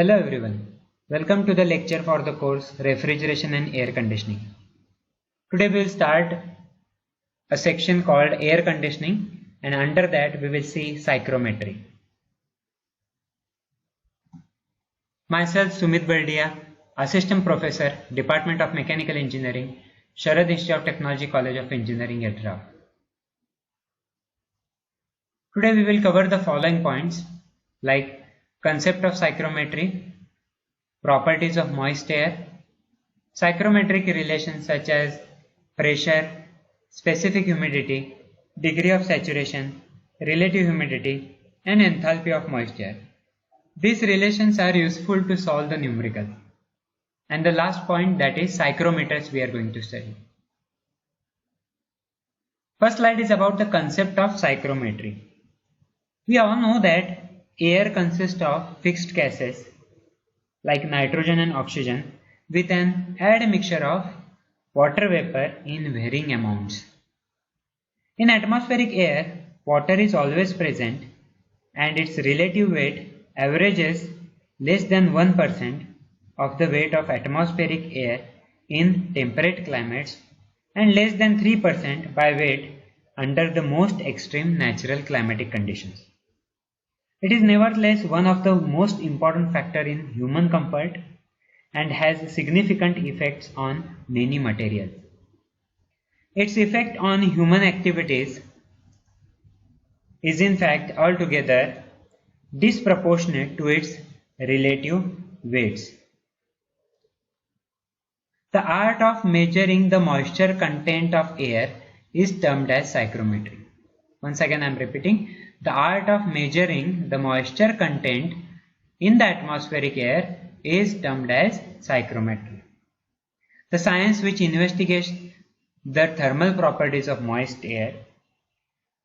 Hello everyone. Welcome to the lecture for the course Refrigeration and Air Conditioning. Today we will start a section called Air Conditioning, and under that we will see psychrometry. Myself Sumit Baldia, Assistant Professor, Department of Mechanical Engineering, Sharad Institute of Technology, College of Engineering at Rao. Today we will cover the following points like concept of psychrometry, properties of moist air, psychrometric relations such as pressure, specific humidity, degree of saturation, relative humidity, and enthalpy of moist air. These relations are useful to solve the numerical. And the last point, that is psychrometers, we are going to study. First slide is about the concept of psychrometry. We all know that air consists of fixed gases like nitrogen and oxygen with an admixture of water vapor in varying amounts. In atmospheric air, water is always present and its relative weight averages less than 1% of the weight of atmospheric air in temperate climates and less than 3% by weight under the most extreme natural climatic conditions. It is nevertheless one of the most important factors in human comfort and has significant effects on many materials. Its effect on human activities is in fact altogether disproportionate to its relative weights. The art of measuring the moisture content of air is termed as psychrometry. Once again I am repeating, the art of measuring the moisture content in the atmospheric air is termed as psychrometry. The science which investigates the thermal properties of moist air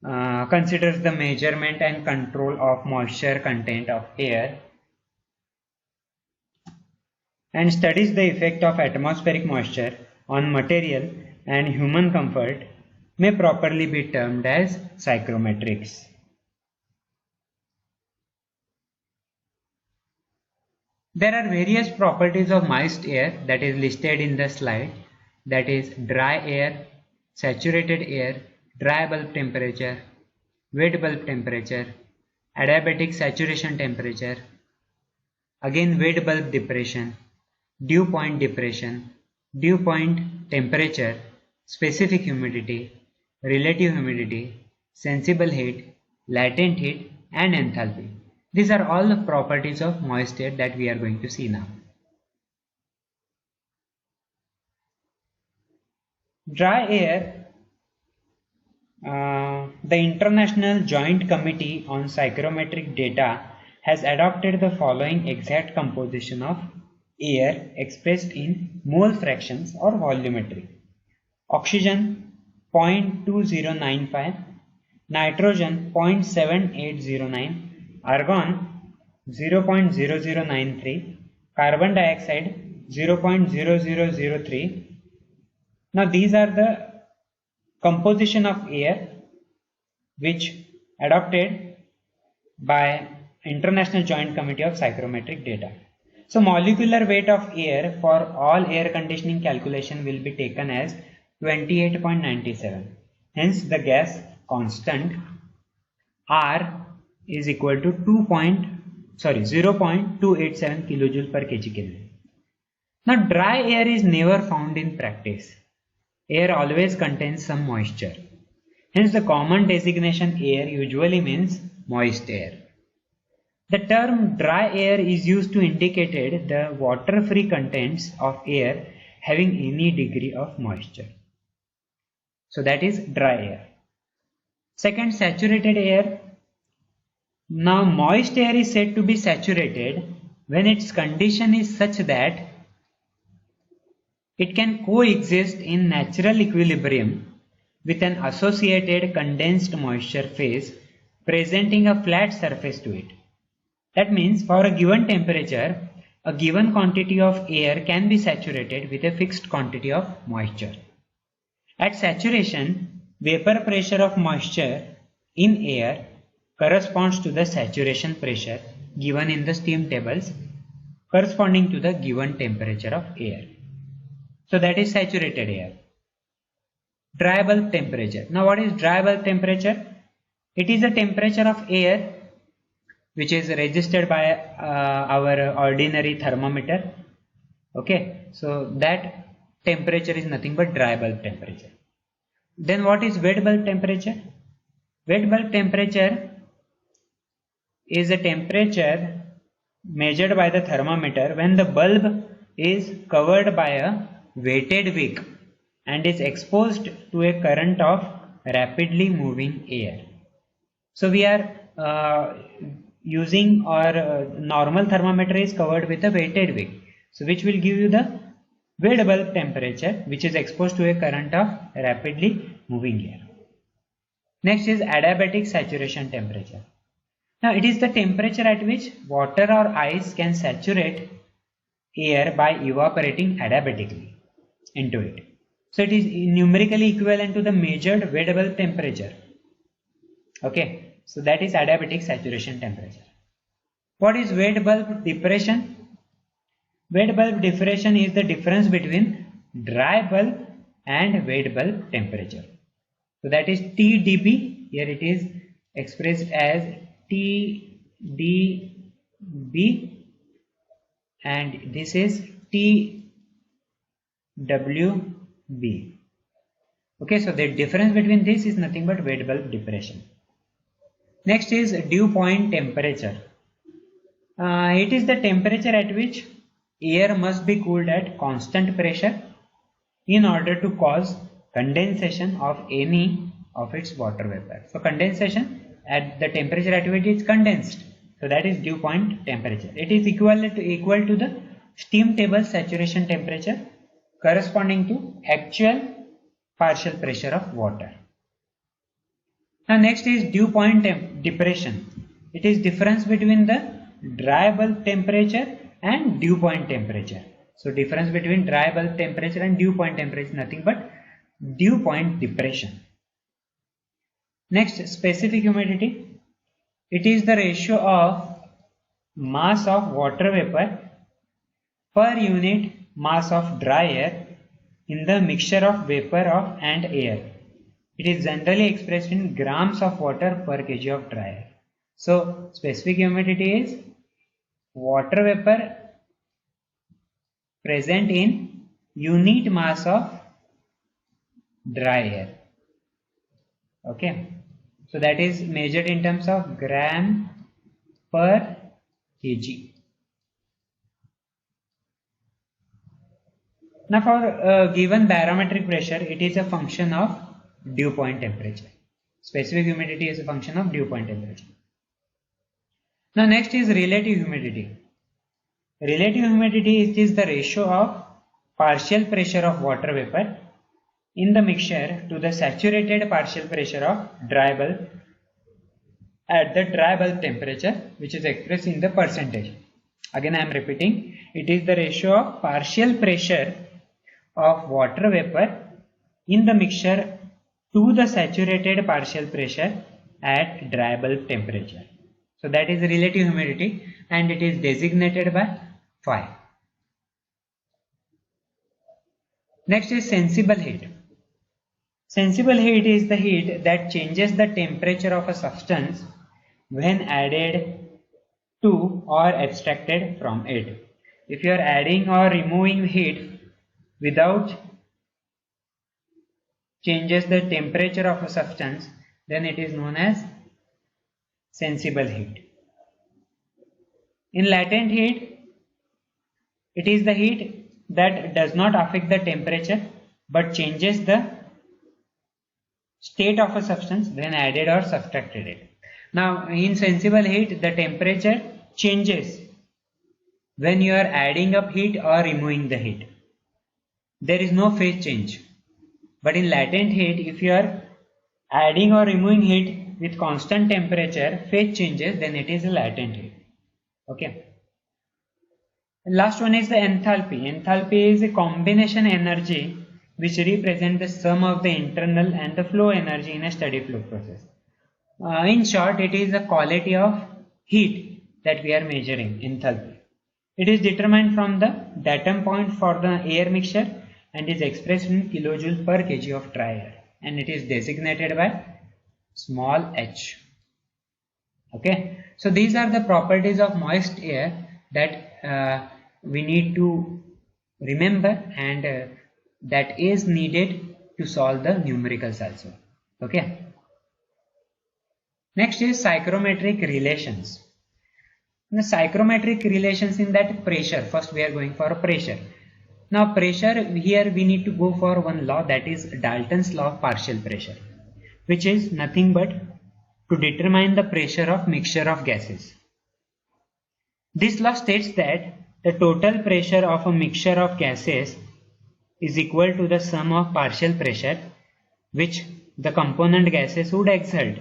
considers the measurement and control of moisture content of air and studies the effect of atmospheric moisture on material and human comfort may properly be termed as psychrometrics. There are various properties of moist air that is listed in the slide, that is dry air, saturated air, dry bulb temperature, wet bulb temperature, adiabatic saturation temperature, again wet bulb depression, dew point depression, dew point temperature, specific humidity, relative humidity, sensible heat, latent heat, and enthalpy. These are all the properties of moist air that we are going to see now. Dry air, the International Joint Committee on Psychrometric Data has adopted the following exact composition of air expressed in mole fractions or volumetry. Oxygen 0.2095, nitrogen 0.7809, argon 0.0093, carbon dioxide 0.0003. Now these are the composition of air which adopted by International Joint Committee of Psychrometric Data. So molecular weight of air for all air conditioning calculation will be taken as 28.97. Hence the gas constant R is equal to 0.287 kilojoule per kg Kelvin. Now dry air is never found in practice. Air always contains some moisture. Hence the common designation air usually means moist air. The term dry air is used to indicate the water-free contents of air having any degree of moisture. So that is dry air. Second, saturated air. Now moist air is said to be saturated when its condition is such that it can coexist in natural equilibrium with an associated condensed moisture phase presenting a flat surface to it. That means for a given temperature, a given quantity of air can be saturated with a fixed quantity of moisture. At saturation, vapor pressure of moisture in air corresponds to the saturation pressure given in the steam tables corresponding to the given temperature of air. So that is saturated air. Dry bulb temperature. Now what is dry bulb temperature? It is the temperature of air which is registered by our ordinary thermometer. Okay, so that temperature is nothing but dry bulb temperature. Then what is wet bulb temperature? Wet bulb temperature is a temperature measured by the thermometer when the bulb is covered by a weighted wick and is exposed to a current of rapidly moving air. So we are using our normal thermometer is covered with a weighted wick, so which will give you the wet bulb temperature which is exposed to a current of rapidly moving air. Next is adiabatic saturation temperature. Now it is the temperature at which water or ice can saturate air by evaporating adiabatically into it. So it is numerically equivalent to the measured wet bulb temperature. Okay, so that is adiabatic saturation temperature. What is wet bulb depression? Wet bulb depression is the difference between dry bulb and wet bulb temperature. So that is TdB. Here it is expressed as TdB and this is TWB. Okay, so the difference between this is nothing but wet bulb depression. Next is dew point temperature. It is the temperature at which air must be cooled at constant pressure in order to cause condensation of any of its water vapor. So condensation at the temperature at which it is condensed. So that is dew point temperature. It is equal to the steam table saturation temperature corresponding to actual partial pressure of water. Now next is dew point depression. It is difference between the dry bulb temperature and dew point temperature. So difference between dry bulb temperature and dew point temperature is nothing but dew point depression. Next, specific humidity. It is the ratio of mass of water vapor per unit mass of dry air in the mixture of vapor and air. It is generally expressed in grams of water per kg of dry air. So specific humidity is water vapor present in unit mass of dry air. Okay, so that is measured in terms of gram per kg. Now for given barometric pressure, it is a function of dew point temperature. Specific humidity is a function of dew point temperature. Now next is relative humidity. Relative humidity is the ratio of partial pressure of water vapor in the mixture to the saturated partial pressure of dry bulb at the dry bulb temperature, which is expressed in the percentage. Again I am repeating, it is the ratio of partial pressure of water vapor in the mixture to the saturated partial pressure at dry bulb temperature. So that is relative humidity and it is designated by phi. Next is sensible heat. Sensible heat is the heat that changes the temperature of a substance when added to or abstracted from it. If you are adding or removing heat without changes the temperature of a substance, then it is known as sensible heat. In latent heat, it is the heat that does not affect the temperature but changes the state of a substance when added or subtracted it. Now in sensible heat, the temperature changes when you are adding up heat or removing the heat. There is no phase change. But in latent heat, if you are adding or removing heat with constant temperature, phase changes, then it is a latent heat. Okay. And last one is the enthalpy. Enthalpy is a combination energy which represents the sum of the internal and the flow energy in a steady flow process. In short, it is the quality of heat that we are measuring, enthalpy. It is determined from the datum point for the air mixture and is expressed in kilojoule per kg of dry air, and it is designated by small h. Okay, so these are the properties of moist air that we need to remember, and that is needed to solve the numericals also. Okay, next is psychrometric relations. The psychrometric relations in that pressure, first we are going for a pressure. Now pressure, here we need to go for one law, that is Dalton's law of partial pressure, which is nothing but to determine the pressure of mixture of gases. This law states that the total pressure of a mixture of gases is equal to the sum of partial pressure which the component gases would exert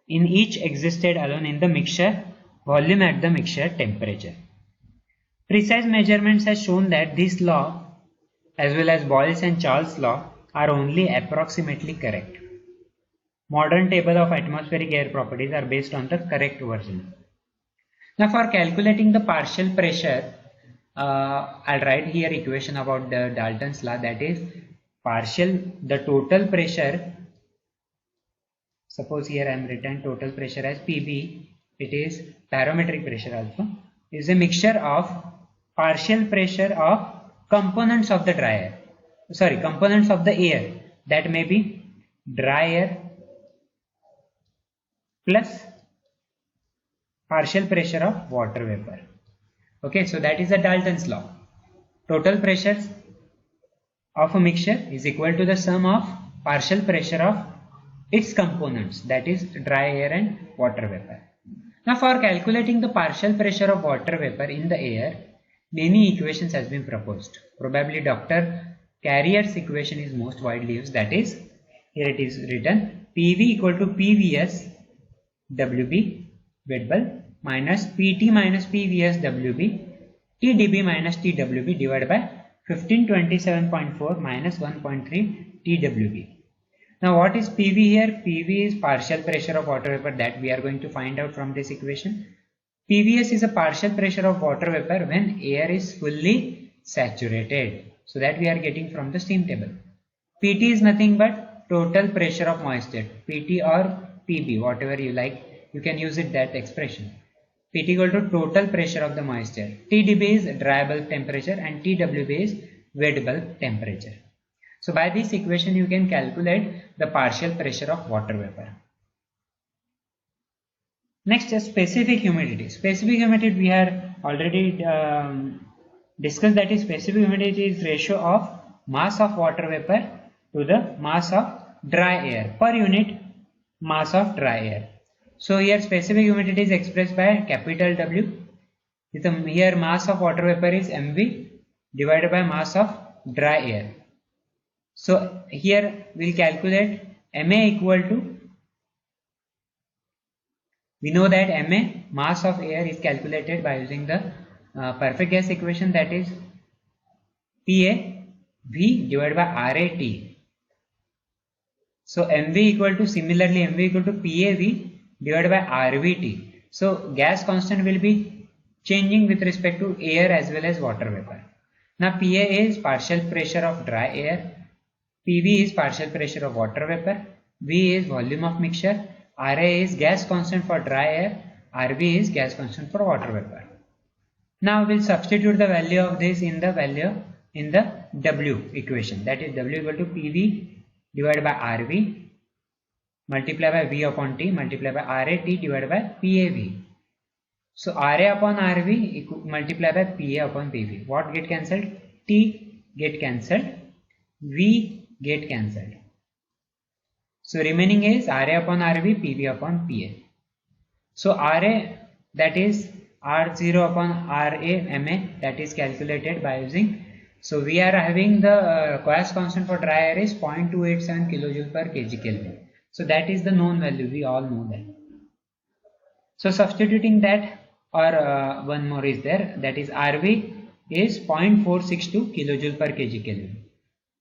in each existed alone in the mixture volume at the mixture temperature. Precise measurements has shown that this law, as well as Boyle's and Charles' law, are only approximately correct. Modern table of atmospheric air properties are based on the correct version. Now for calculating the partial pressure, I'll write here equation about the Dalton's law, that is the total pressure. Suppose here I am written total pressure as PB, it is barometric pressure also, is a mixture of partial pressure of components of the components of the air, that may be dry air plus partial pressure of water vapor. Okay, so that is the Dalton's law. Total pressure of a mixture is equal to the sum of partial pressure of its components, that is dry air and water vapor. Now for calculating the partial pressure of water vapor in the air, many equations has been proposed. Probably Dr. Carrier's equation is most widely used, that is, here it is written PV equal to PVS WB wet bulb minus PT minus PVS WB TDB minus TWB divided by 1527.4 minus 1.3 TWB. Now what is PV here? PV is partial pressure of water vapor, that we are going to find out from this equation. PVS is a partial pressure of water vapor when air is fully saturated. So that we are getting from the steam table. PT is nothing but total pressure of moisture. PT or PB, whatever you like, you can use it that expression. PT equal to total pressure of the moisture. TDB is dry bulb temperature and TWB is wet bulb temperature. So by this equation you can calculate the partial pressure of water vapor. Next is specific humidity. Specific humidity we have already discussed, that is specific humidity is ratio of mass of water vapor to the mass of dry air per unit mass of dry air. So here specific humidity is expressed by capital W. Here mass of water vapor is mv divided by mass of dry air. So here we will calculate Ma equal to, we know that Ma, mass of air, is calculated by using the perfect gas equation, that is Pa V divided by RAT. So MV equal to, similarly MV equal to PAV divided by RVT. So gas constant will be changing with respect to air as well as water vapor. Now Pa is partial pressure of dry air, PV is partial pressure of water vapor, V is volume of mixture, Ra is gas constant for dry air, Rv is gas constant for water vapor. Now we will substitute the value of this in the W equation, that is W equal to PV divided by RV multiplied by V upon T multiplied by RAT divided by PAV. So Ra upon RV multiplied by PA upon PV. What get cancelled? T get cancelled, V get cancelled. So remaining is Ra upon RV, PV upon PA. So Ra, that is R0 upon Ra Ma, that is calculated by using, so we are having the gas constant for dry air is 0.287 kilojoule per kg Kelvin. So that is the known value, we all know that. So substituting that, or one more is there, that is RV is 0.462 kilojoule per kg Kelvin.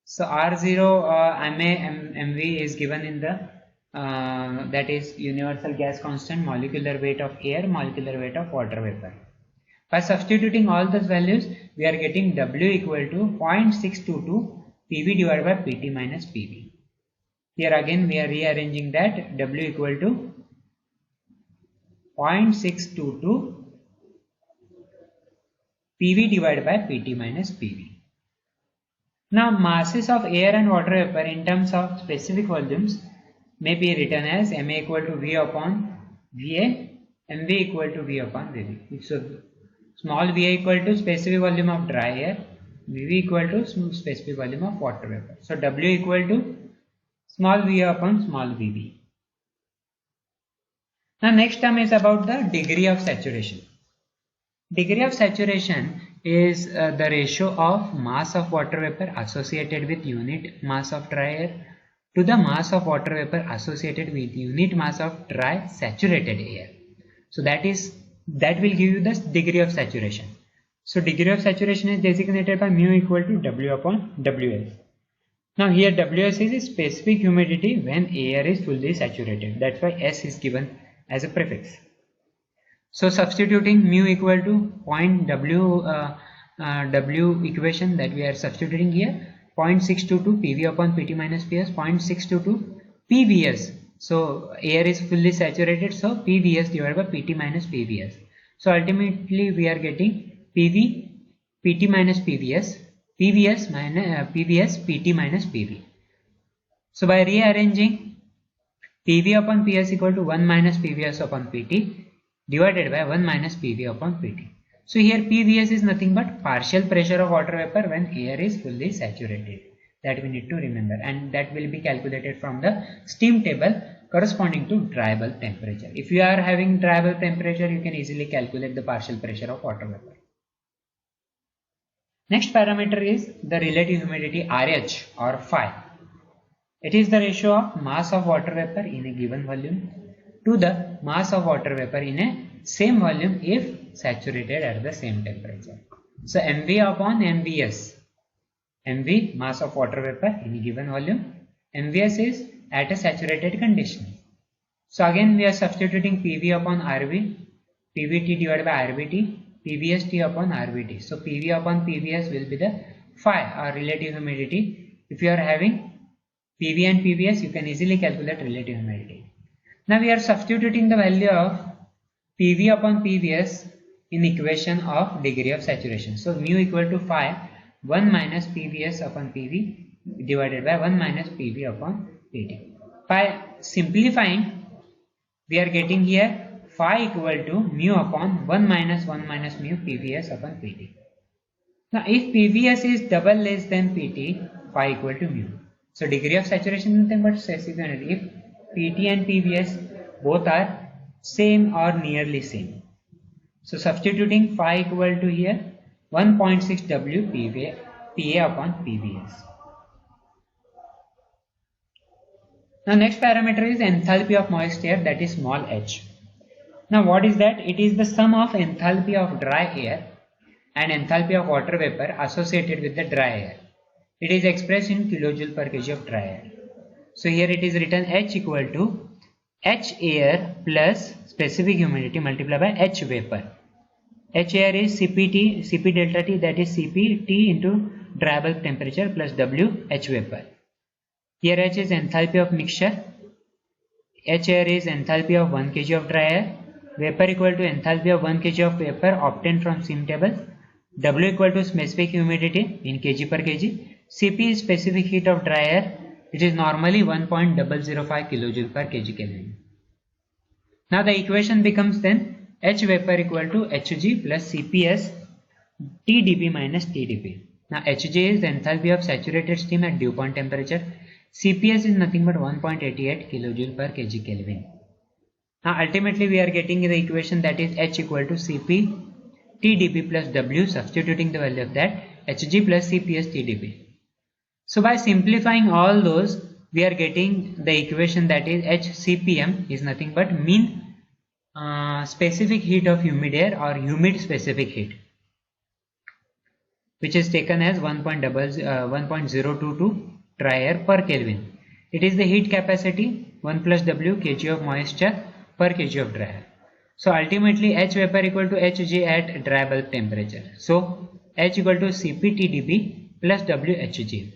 So R0 Ma MV is given in the that is universal gas constant, molecular weight of air, molecular weight of water vapor. By substituting all those values, we are getting W equal to 0.622 PV divided by PT minus PV. Here again we are rearranging that W equal to 0.622 PV divided by PT minus PV. Now masses of air and water vapor in terms of specific volumes may be written as Ma equal to V upon Va, Mv equal to V upon Vv. So small va equal to specific volume of dry air, Vv equal to specific volume of water vapor. So W equal to small v upon small Vv. Now next term is about the degree of saturation. Degree of saturation is the ratio of mass of water vapor associated with unit mass of dry air to the mass of water vapor associated with unit mass of dry saturated air. So that will give you the degree of saturation. So degree of saturation is designated by mu equal to W upon Ws. Now here Ws is a specific humidity when air is fully saturated. That's why S is given as a prefix. So substituting mu equal to W equation that we are substituting here, 0.622 PV upon PT minus PS, 0.622 PVS. So air is fully saturated, so PVS divided by PT minus PVS. So ultimately we are getting PV PT minus PVS, PVS minus PVS PT minus PV. So by rearranging, PV upon PS equal to 1 minus PVS upon PT divided by 1 minus PV upon PT. So here PVS is nothing but partial pressure of water vapor when air is fully saturated. That we need to remember, and that will be calculated from the steam table corresponding to dry bulb temperature. If you are having dry bulb temperature, you can easily calculate the partial pressure of water vapor. Next parameter is the relative humidity RH or phi. It is the ratio of mass of water vapor in a given volume to the mass of water vapor in a same volume if saturated at the same temperature. So MV upon MVS. MV mass of water vapor in a given volume, MVS is at a saturated condition. So again we are substituting PV upon RV, PVT divided by RVT, PVST upon RVT. So PV upon PVS will be the phi or relative humidity. If you are having PV and PVS, you can easily calculate relative humidity. Now we are substituting the value of PV upon PVS in equation of degree of saturation. So mu equal to phi 1 minus PVS upon PV divided by 1 minus PV upon PT. By simplifying, we are getting here phi equal to mu upon 1 minus mu PVS upon PT. Now if PVS is double less than PT, phi equal to mu. So degree of saturation is nothing but specific humidity. If PT and PVS both are same or nearly same. So substituting phi equal to here 1.6 W PA upon PVS. Now next parameter is enthalpy of moist air, that is small h. Now what is that? It is the sum of enthalpy of dry air and enthalpy of water vapor associated with the dry air. It is expressed in kilojoule per kg of dry air. So here it is written H equal to H air plus specific humidity multiplied by H vapor. H air is Cp delta T, that is Cp T into dry bulb temperature plus W H vapor. Here H is enthalpy of mixture, H air is enthalpy of 1 kg of dry air, vapor equal to enthalpy of 1 kg of vapor obtained from steam table, W equal to specific humidity in kg per kg, Cp is specific heat of dry air, it is normally 1.005 kJ per kg Kelvin. Now the equation becomes then H vapor equal to Hg plus Cps Tdp minus Tdp. Now Hg is the enthalpy of saturated steam at dew point temperature. Cps is nothing but 1.88 kJ per kg Kelvin. Now ultimately we are getting the equation that is H equal to Cp Tdp plus W, substituting the value of that Hg plus Cps Tdp. So by simplifying all those, we are getting the equation that is HCPM is nothing but mean specific heat of humid air or humid specific heat, which is taken as 1.022 dry air per Kelvin. It is the heat capacity 1 plus W kg of moisture per kg of dry air. So ultimately H vapor equal to Hg at dry bulb temperature. So H equal to CpTdB plus WHg.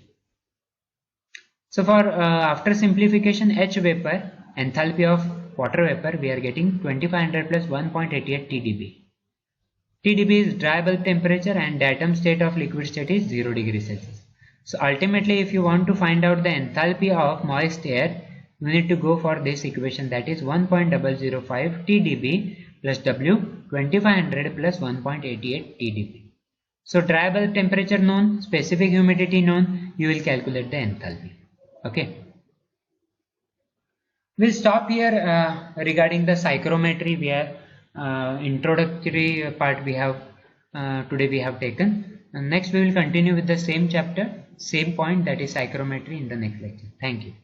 So for after simplification H vapor, enthalpy of water vapor, we are getting 2500 plus 1.88 TdB. TdB is dry bulb temperature and datum state of liquid state is 0 degrees Celsius. So ultimately if you want to find out the enthalpy of moist air, you need to go for this equation, that is 1.005 TdB plus W 2500 plus 1.88 TdB. So dry bulb temperature known, specific humidity known, you will calculate the enthalpy. Okay. We'll stop here regarding the psychrometry. We have introductory part we have today we have taken. And next we will continue with the same chapter, same point, that is psychrometry, in the next lecture. Thank you.